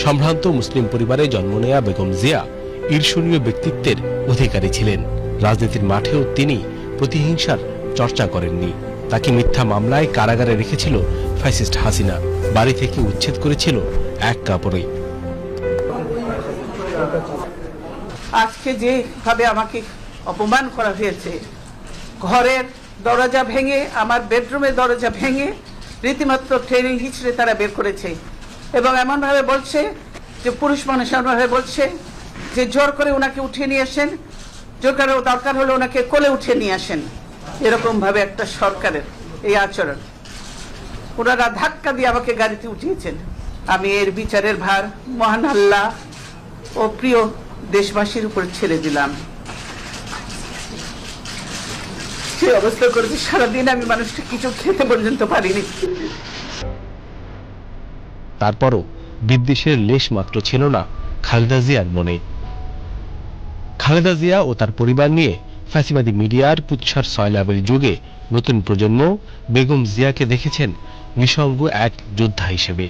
সম্ভ্রান্ত মুসলিম পরিবারে জন্ম নেয়া বেগম জিয়া ঈর্ষণীয় ব্যক্তিত্বের অধিকারী ছিলেন। রাজনীতির মাঠেও তিনি প্রতিহিংসার চর্চা করেননি। তাকে মিথ্যা মামলায় কারাগারে রেখেছিল ফ্যাসিস্ট হাসিনা, বাড়ি থেকে উচ্ছেদ করেছিল এক কাপড়ে। আজকে যেভাবে আমাকে অপমান করা হয়েছে, ঘরের দরজা ভেঙে, আমার বেডরুমের দরজা ভেঙে রীতিমাত্র ট্রেনিং হিচড়ে তারা বের করেছে এবং এমনভাবে বলছে যে পুরুষ মানুষ এমনভাবে বলছে যে জোর করে ওনাকে উঠিয়ে নিয়ে আসেন, জোর করে দরকার হলে ওনাকে কোলে উঠিয়ে নিয়ে আসেন। এরকম ভাবে একটা সরকারের এই আচরণ, ওনারা ধাক্কা দিয়ে আমাকে গাড়িতে উঠিয়েছেন। আমি এর বিচারের ভার মহান আল্লাহ ও প্রিয় দেশবাসীর উপর ছেড়ে দিলাম। সে অবস্থা করেছে, সারাদিন আমি মানুষটা কিছু খেতে পর্যন্ত পারিনি। তারপরও বিদ্বেষের লেশ মাত্র ছিল না খালেদা জিয়ার মনে। খালেদা জিয়া ও তার পরিবার নিয়ে ফ্যাসিবাদী মিডিয়ার কুৎসার সয়লাবের যুগে নতুন প্রজন্ম বেগম জিয়াকে দেখেছেন নিঃসঙ্গ এক যোদ্ধা হিসেবে,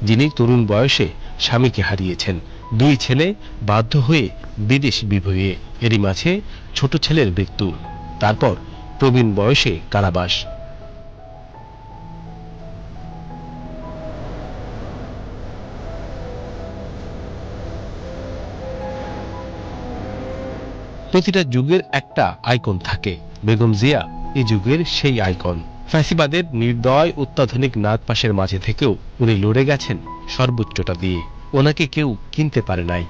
যিনি তরুণ বয়সে স্বামীকে হারিয়েছেন, দুই ছেলে বাধ্য হয়ে বিদেশ বিভুঁইয়ে, এরই মাঝে ছোট ছেলের মৃত্যু, তারপর প্রবীণ বয়সে কারাবাস। প্রতিটা যুগের একটা আইকন থাকে, বেগম জিয়া এই যুগের সেই আইকন। ফ্যাসিবাদের নির্দয় অত্যাধুনিক নাগপাশের মাঝে থেকেও উনি লড়ে গেছেন সর্বোচ্চটা দিয়ে। ওনাকে কেউ কিনতে পারে নাই।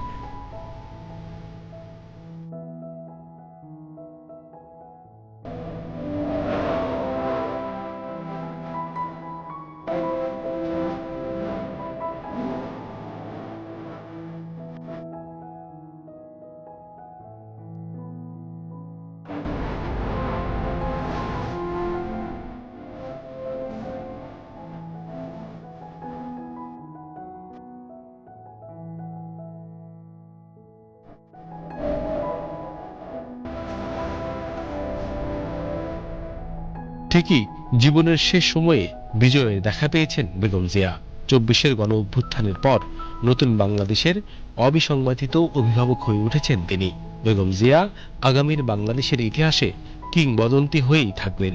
ঠিকই জীবনের শেষ সময়ে বিজয়ের দেখা পেয়েছেন বেগম জিয়া। ২৪-এর গণ অভ্যুত্থানের পর নতুন বাংলাদেশের অবিসংবাদিত অভিভাবক হয়ে উঠেছেন তিনি। বেগম জিয়া আগামীর বাংলাদেশের ইতিহাসে কিংবদন্তি হয়েই থাকবেন।